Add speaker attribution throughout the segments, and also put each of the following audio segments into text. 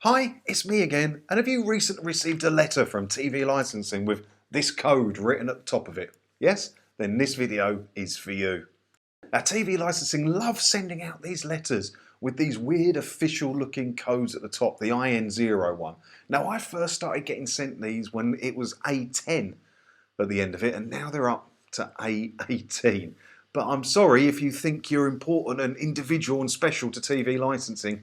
Speaker 1: Hi, it's me again, and have you recently received a letter from TV licensing with this code written at the top of it? Yes? Then this video is for you. Now, TV licensing loves sending out these letters with these weird official looking codes at the top, the IN01. Now, I first started getting sent these when it was A10 at the end of it, and now they're up to A18. But I'm sorry if you think you're important and individual and special to TV licensing.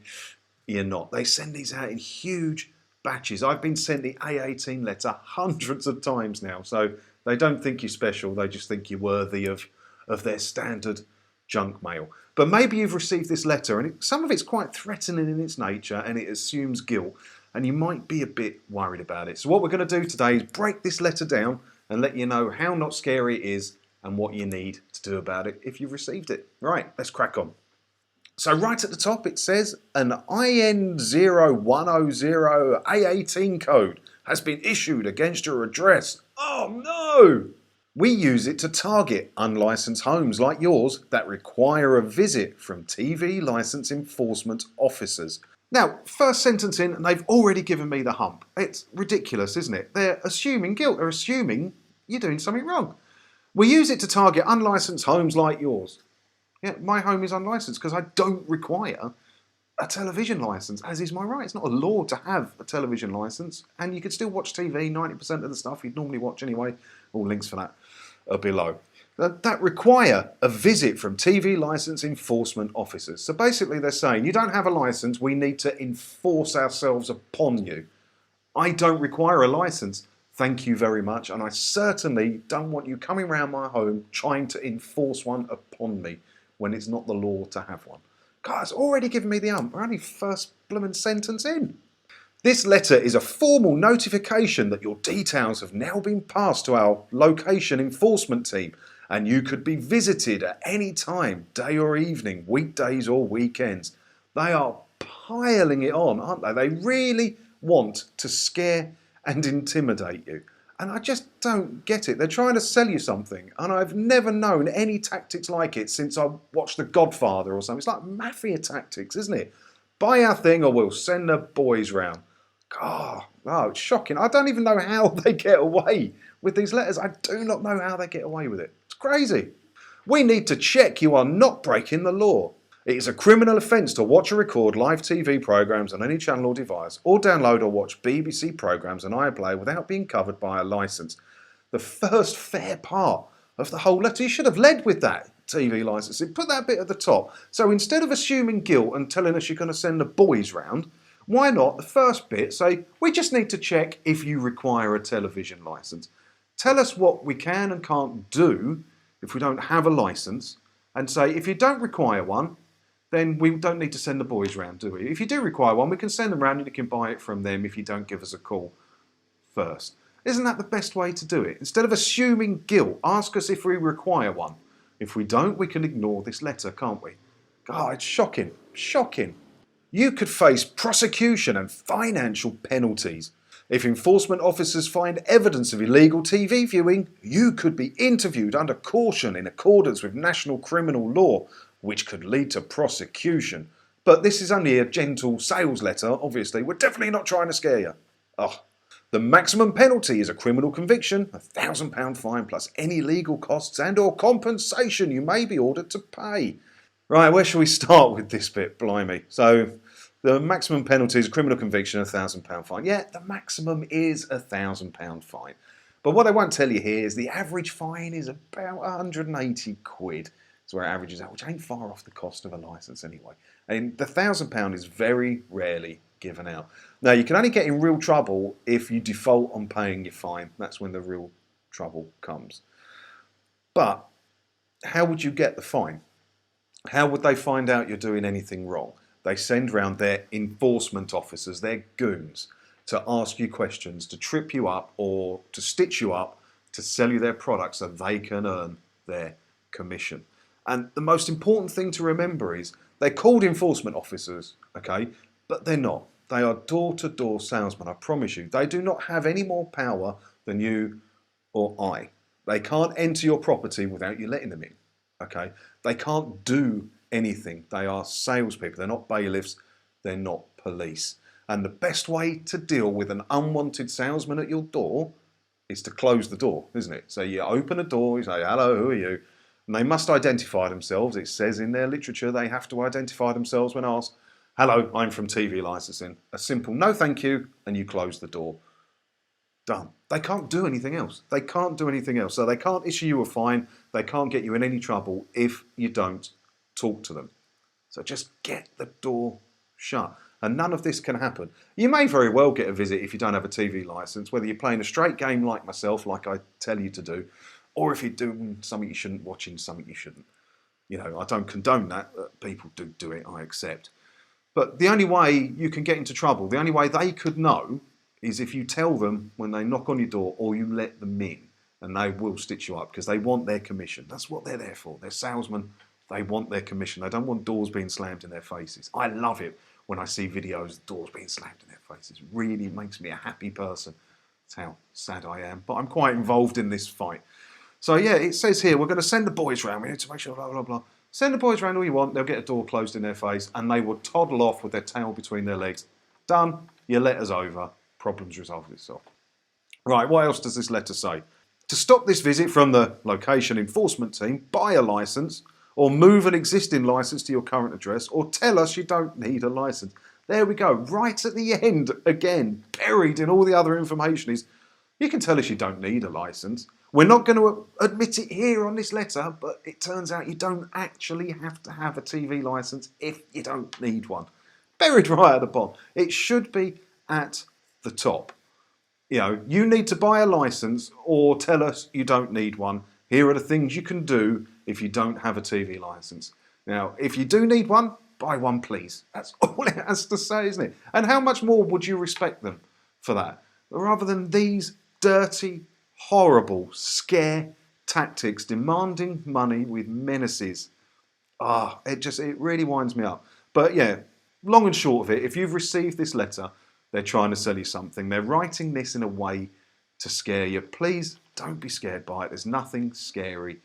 Speaker 1: You're not. They send these out in huge batches. I've been sent the A18 letter hundreds of times now, so they don't think you're special, they just think you're worthy of their standard junk mail. But maybe you've received this letter and some of it's quite threatening in its nature and it assumes guilt, and you might be a bit worried about it. So what we're going to do today is break this letter down and let you know how not scary it is and what you need to do about it if you've received it. Right, let's crack on. So right at the top it says an IN01O0A18 code has been issued against your address. Oh no! We use it to target unlicensed homes like yours that require a visit from TV license enforcement officers. Now, first sentence in and they've already given me the hump. It's ridiculous, isn't it? They're assuming guilt. They're assuming you're doing something wrong. We use it to target unlicensed homes like yours. Yeah, my home is unlicensed because I don't require a television license, as is my right. It's not a law to have a television license, and you could still watch TV, 90% of the stuff you'd normally watch anyway. All links for that are below. That require a visit from TV license enforcement officers. So basically they're saying, you don't have a license, we need to enforce ourselves upon you. I don't require a license, thank you very much, and I certainly don't want you coming around my home trying to enforce one upon me when it's not the law to have one. God, it's already given me the ump. We're only first blooming sentence in. This letter is a formal notification that your details have now been passed to our location enforcement team and you could be visited at any time, day or evening, weekdays or weekends. They are piling it on, aren't they? They really want to scare and intimidate you. And I just don't get it. They're trying to sell you something, and I've never known any tactics like it since I watched The Godfather or something. It's like mafia tactics, isn't it? Buy our thing or we'll send the boys round. God, oh, it's shocking. I don't even know how they get away with these letters. I do not know how they get away with it. It's crazy. We need to check you are not breaking the law. It is a criminal offence to watch or record live TV programmes on any channel or device, or download or watch BBC programmes on iPlayer without being covered by a licence. The first fair part of the whole letter, you should have led with that, TV licensing. Put that bit at the top. So instead of assuming guilt and telling us you're going to send the boys round, why not the first bit say, we just need to check if you require a television licence. Tell us what we can and can't do if we don't have a licence, and say if you don't require one, then we don't need to send the boys round, do we? If you do require one, we can send them round and you can buy it from them if you don't give us a call first. Isn't that the best way to do it? Instead of assuming guilt, ask us if we require one. If we don't, we can ignore this letter, can't we? God, it's shocking, shocking. You could face prosecution and financial penalties. If enforcement officers find evidence of illegal TV viewing, you could be interviewed under caution in accordance with national criminal law, which could lead to prosecution. But this is only a gentle sales letter, obviously. We're definitely not trying to scare you. Oh. The maximum penalty is a criminal conviction, a £1,000 fine plus any legal costs and or compensation you may be ordered to pay. Right, where shall we start with this bit? Blimey. So, the maximum penalty is a criminal conviction, a £1,000 fine. Yeah, the maximum is a £1,000 fine. But what I won't tell you here is the average fine is about 180 quid. Where it averages out, which ain't far off the cost of a licence anyway. And the £1,000 is very rarely given out. Now, you can only get in real trouble if you default on paying your fine. That's when the real trouble comes. But how would you get the fine? How would they find out you're doing anything wrong? They send round their enforcement officers, their goons, to ask you questions, to trip you up or to stitch you up, to sell you their products so they can earn their commission. And the most important thing to remember is they're called enforcement officers, okay, but they're not. They are door-to-door salesmen, I promise you. They do not have any more power than you or I. They can't enter your property without you letting them in, okay? They can't do anything. They are salespeople. They're not bailiffs. They're not police. And the best way to deal with an unwanted salesman at your door is to close the door, isn't it? So you open a door, you say, hello, who are you? And they must identify themselves. It says in their literature they have to identify themselves when asked, hello, I'm from TV licensing. A simple no thank you, and you close the door. Done. They can't do anything else. They can't do anything else. So they can't issue you a fine. They can't get you in any trouble if you don't talk to them. So just get the door shut. And none of this can happen. You may very well get a visit if you don't have a TV license, whether you're playing a straight game like myself, like I tell you to do, or if you're doing something you shouldn't, watching something you shouldn't. You know, I don't condone that, but people do it, I accept. But the only way you can get into trouble, the only way they could know, is if you tell them when they knock on your door, or you let them in, and they will stitch you up because they want their commission. That's what they're there for. They're salesmen. They want their commission. They don't want doors being slammed in their faces. I love it when I see videos of doors being slammed in their faces. It really makes me a happy person. That's how sad I am. But I'm quite involved in this fight. So yeah, it says here, we're going to send the boys round. We need to make sure, blah, blah, blah. Send the boys round all you want. They'll get a door closed in their face, and they will toddle off with their tail between their legs. Done. Your letter's over. Problem's resolved itself. Right, what else does this letter say? To stop this visit from the location enforcement team, buy a licence, or move an existing licence to your current address, or tell us you don't need a licence. There we go, right at the end, again, buried in all the other information is, you can tell us you don't need a licence. We're not going to admit it here on this letter, but it turns out you don't actually have to have a TV licence if you don't need one. Buried right at the bottom. It should be at the top. You know, you need to buy a licence or tell us you don't need one. Here are the things you can do if you don't have a TV licence. Now, if you do need one, buy one, please. That's all it has to say, isn't it? And how much more would you respect them for that? Rather than these dirty, horrible scare tactics, demanding money with menaces. It really winds me up. But yeah, long and short of it, if you've received this letter, they're trying to sell you something. They're writing this in a way to scare you. Please don't be scared by it. There's nothing scary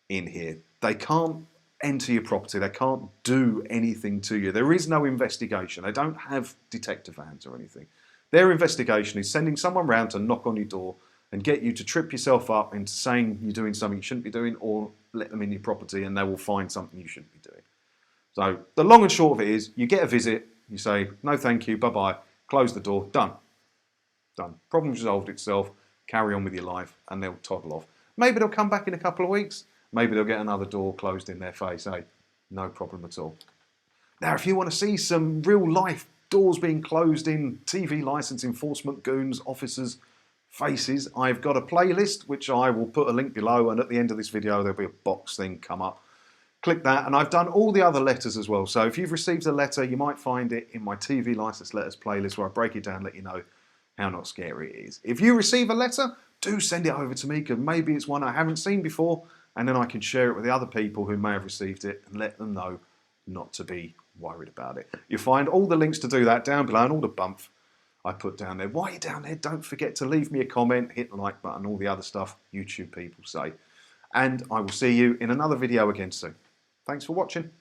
Speaker 1: in here. They can't enter your property. They can't do anything to you. There is no investigation. They don't have detective vans or anything. Their investigation is sending someone round to knock on your door and get you to trip yourself up into saying you're doing something you shouldn't be doing, or let them in your property and they will find something you shouldn't be doing. So the long and short of it is, you get a visit, you say, no thank you, bye-bye, close the door, done. Done. Problem resolved itself, carry on with your life, and they'll toddle off. Maybe they'll come back in a couple of weeks, maybe they'll get another door closed in their face, no problem at all. Now, if you want to see some real life doors being closed in TV licence enforcement goons, officers' faces, I've got a playlist, which I will put a link below, and at the end of this video there'll be a box thing come up. Click that, and I've done all the other letters as well. So if you've received a letter, you might find it in my TV licence letters playlist, where I break it down, let you know how not scary it is. If you receive a letter, do send it over to me, because maybe it's one I haven't seen before, and then I can share it with the other people who may have received it and let them know not to be worried about it. You'll find all the links to do that down below, and all the bump I put down there. While you're down there, don't forget to leave me a comment, hit the like button, all the other stuff YouTube people say. And I will see you in another video again soon. Thanks for watching.